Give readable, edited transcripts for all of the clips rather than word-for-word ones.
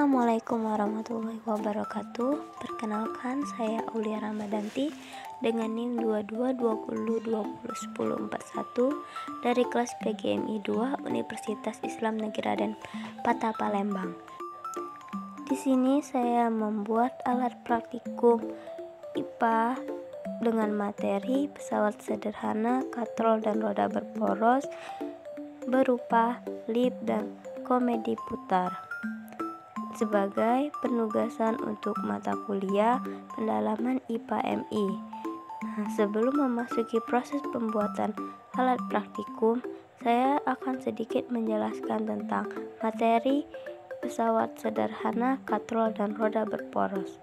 Assalamualaikum warahmatullahi wabarakatuh. Perkenalkan, saya Aulia Ramadanti dengan NIM 2220201041 dari kelas PGMI 2 Universitas Islam Negeri Raden Patah Palembang. Di sini saya membuat alat praktikum IPA dengan materi pesawat sederhana, katrol dan roda berporos berupa lip dan komedi putar sebagai penugasan untuk mata kuliah pendalaman IPA MI. Sebelum memasuki proses pembuatan alat praktikum, saya akan sedikit menjelaskan tentang materi pesawat sederhana, katrol dan roda berporos.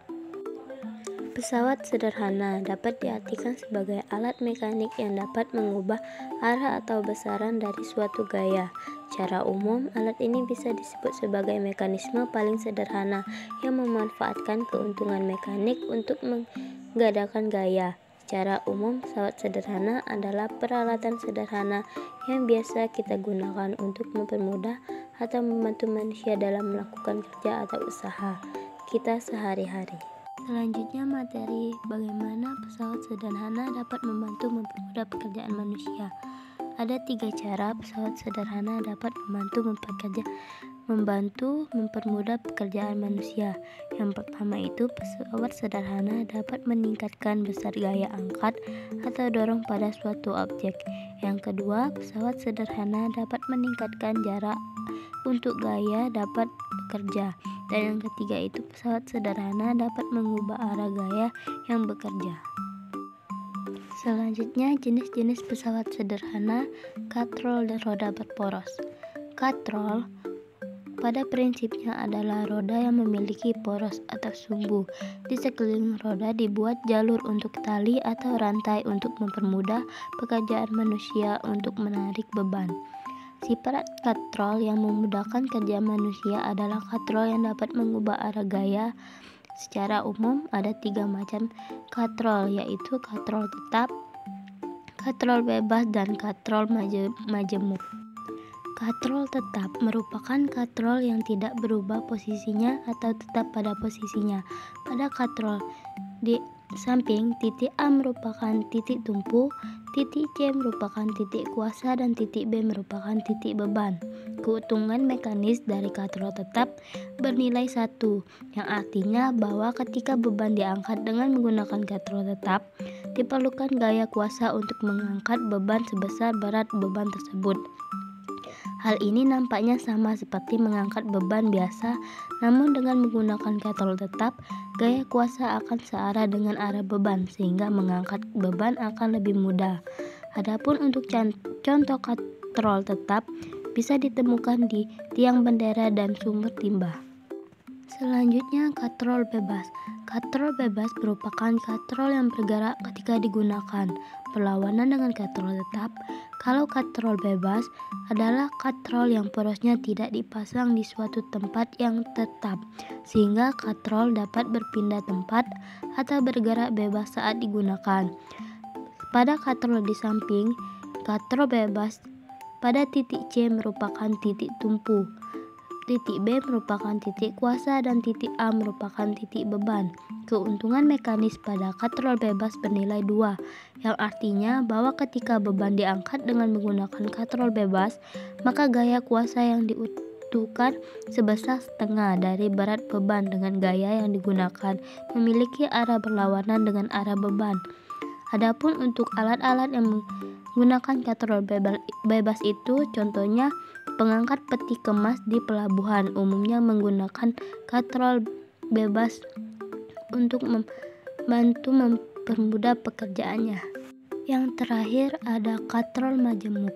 Pesawat sederhana dapat diartikan sebagai alat mekanik yang dapat mengubah arah atau besaran dari suatu gaya. Secara umum, alat ini bisa disebut sebagai mekanisme paling sederhana yang memanfaatkan keuntungan mekanik untuk mengadakan gaya. Secara umum, pesawat sederhana adalah peralatan sederhana yang biasa kita gunakan untuk mempermudah atau membantu manusia dalam melakukan kerja atau usaha kita sehari-hari. Selanjutnya, materi bagaimana pesawat sederhana dapat membantu mempermudah pekerjaan manusia. Ada 3 cara pesawat sederhana dapat membantu mempermudah pekerjaan manusia. Yang pertama itu, pesawat sederhana dapat meningkatkan besar gaya angkat atau dorong pada suatu objek. Yang kedua, pesawat sederhana dapat meningkatkan jarak untuk gaya dapat bekerja. Dan yang ketiga itu, pesawat sederhana dapat mengubah arah gaya yang bekerja. Selanjutnya, jenis-jenis pesawat sederhana, katrol dan roda berporos. Katrol pada prinsipnya adalah roda yang memiliki poros atau sumbu. Di sekeliling roda dibuat jalur untuk tali atau rantai untuk mempermudah pekerjaan manusia untuk menarik beban. Sifat katrol yang memudahkan kerja manusia adalah katrol yang dapat mengubah arah gaya. Secara umum ada 3 macam katrol, yaitu katrol tetap, katrol bebas, dan katrol majemuk. Katrol tetap merupakan katrol yang tidak berubah posisinya atau tetap pada posisinya. Pada katrol di samping, titik A merupakan titik tumpu, titik C merupakan titik kuasa, dan titik B merupakan titik beban. Keuntungan mekanis dari katrol tetap bernilai 1, yang artinya bahwa ketika beban diangkat dengan menggunakan katrol tetap, diperlukan gaya kuasa untuk mengangkat beban sebesar berat beban tersebut. Hal ini nampaknya sama seperti mengangkat beban biasa, namun dengan menggunakan katrol tetap, gaya kuasa akan searah dengan arah beban sehingga mengangkat beban akan lebih mudah. Adapun untuk contoh katrol tetap bisa ditemukan di tiang bendera dan sumur timah. Selanjutnya, katrol bebas. Katrol bebas merupakan katrol yang bergerak ketika digunakan. Berlawanan dengan katrol tetap, kalau katrol bebas adalah katrol yang porosnya tidak dipasang di suatu tempat yang tetap, sehingga katrol dapat berpindah tempat atau bergerak bebas saat digunakan. Pada katrol di samping, katrol bebas pada titik C merupakan titik tumpu, titik B merupakan titik kuasa, dan titik A merupakan titik beban. Keuntungan mekanis pada katrol bebas bernilai 2, yang artinya bahwa ketika beban diangkat dengan menggunakan katrol bebas, maka gaya kuasa yang dibutuhkan sebesar setengah dari berat beban dengan gaya yang digunakan memiliki arah berlawanan dengan arah beban. Adapun untuk alat-alat yang menggunakan katrol bebas itu, contohnya pengangkat peti kemas di pelabuhan umumnya menggunakan katrol bebas untuk membantu mempermudah pekerjaannya. Yang terakhir ada katrol majemuk.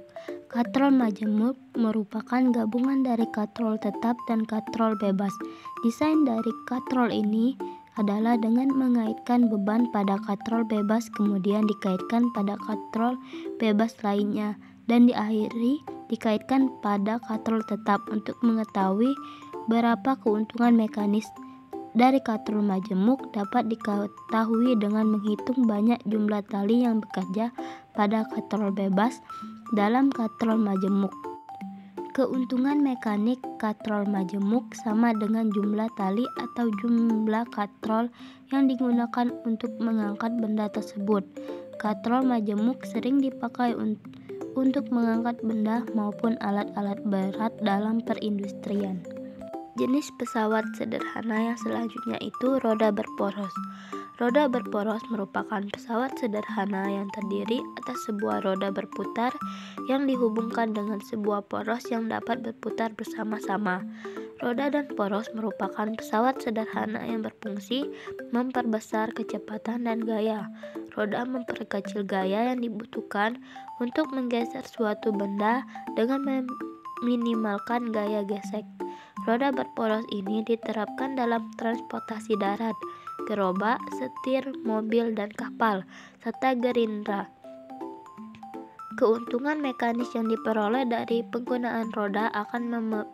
Katrol majemuk merupakan gabungan dari katrol tetap dan katrol bebas. Desain dari katrol ini adalah dengan mengaitkan beban pada katrol bebas, kemudian dikaitkan pada katrol bebas lainnya, dan diakhiri dikaitkan pada katrol tetap. Untuk mengetahui berapa keuntungan mekanis dari katrol majemuk dapat diketahui dengan menghitung banyak jumlah tali yang bekerja pada katrol bebas dalam katrol majemuk. Keuntungan mekanik katrol majemuk sama dengan jumlah tali atau jumlah katrol yang digunakan untuk mengangkat benda tersebut. Katrol majemuk sering dipakai untuk mengangkat benda maupun alat-alat berat dalam perindustrian. Jenis pesawat sederhana yang selanjutnya itu roda berporos. Roda berporos merupakan pesawat sederhana yang terdiri atas sebuah roda berputar yang dihubungkan dengan sebuah poros yang dapat berputar bersama-sama. Roda dan poros merupakan pesawat sederhana yang berfungsi memperbesar kecepatan dan gaya. Roda memperkecil gaya yang dibutuhkan untuk menggeser suatu benda dengan meminimalkan gaya gesek. Roda berporos ini diterapkan dalam transportasi darat, gerobak, setir, mobil, dan kapal, serta gerindra. Keuntungan mekanis yang diperoleh dari penggunaan roda akan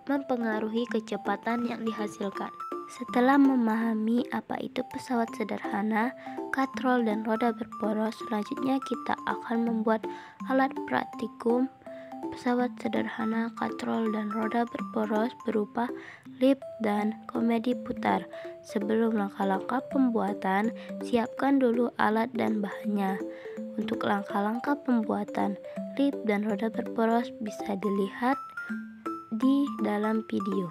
mempengaruhi kecepatan yang dihasilkan. Setelah memahami apa itu pesawat sederhana, katrol, dan roda berporos, selanjutnya kita akan membuat alat praktikum pesawat sederhana, katrol, dan roda berporos berupa lift dan komedi putar. Sebelum langkah-langkah pembuatan, siapkan dulu alat dan bahannya. Untuk langkah-langkah pembuatan lift dan roda berporos bisa dilihat di dalam video.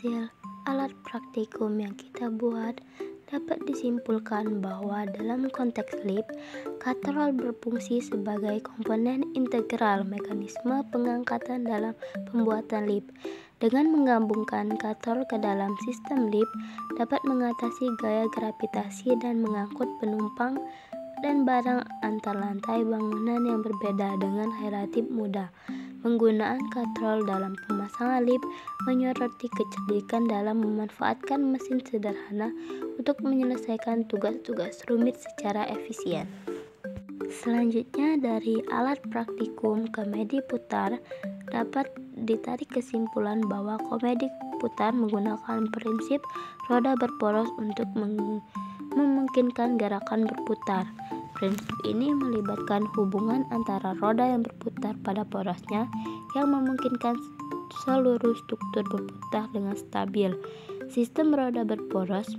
hasil alat praktikum yang kita buat, dapat disimpulkan bahwa dalam konteks lip, katrol berfungsi sebagai komponen integral mekanisme pengangkatan dalam pembuatan lip. Dengan menggabungkan katrol ke dalam sistem lip, dapat mengatasi gaya gravitasi dan mengangkut penumpang dan barang antar lantai bangunan yang berbeda dengan relatif mudah. Penggunaan katrol dalam pemasangan lip menyoroti kecerdikan dalam memanfaatkan mesin sederhana untuk menyelesaikan tugas-tugas rumit secara efisien. Selanjutnya, dari alat praktikum komedi putar dapat ditarik kesimpulan bahwa komedi putar menggunakan prinsip roda berporos untuk memungkinkan gerakan berputar. Prinsip ini melibatkan hubungan antara roda yang berputar pada porosnya yang memungkinkan seluruh struktur berputar dengan stabil. Sistem roda berporos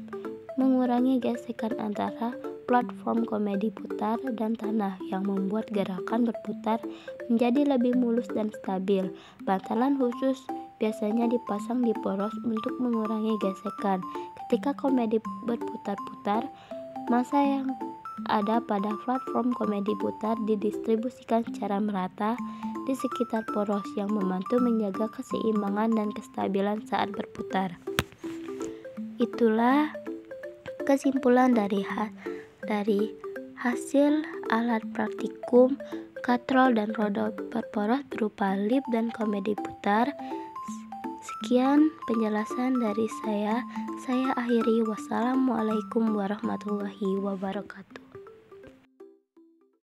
mengurangi gesekan antara platform komedi putar dan tanah yang membuat gerakan berputar menjadi lebih mulus dan stabil. Bantalan khusus biasanya dipasang di poros untuk mengurangi gesekan. Ketika komedi berputar-putar, massa yang ada pada platform komedi putar didistribusikan secara merata di sekitar poros yang membantu menjaga keseimbangan dan kestabilan saat berputar. Itulah kesimpulan dari hasil alat praktikum katrol dan roda berporos berupa lip dan komedi putar. Sekian penjelasan dari saya. Saya akhiri. Wassalamualaikum warahmatullahi wabarakatuh.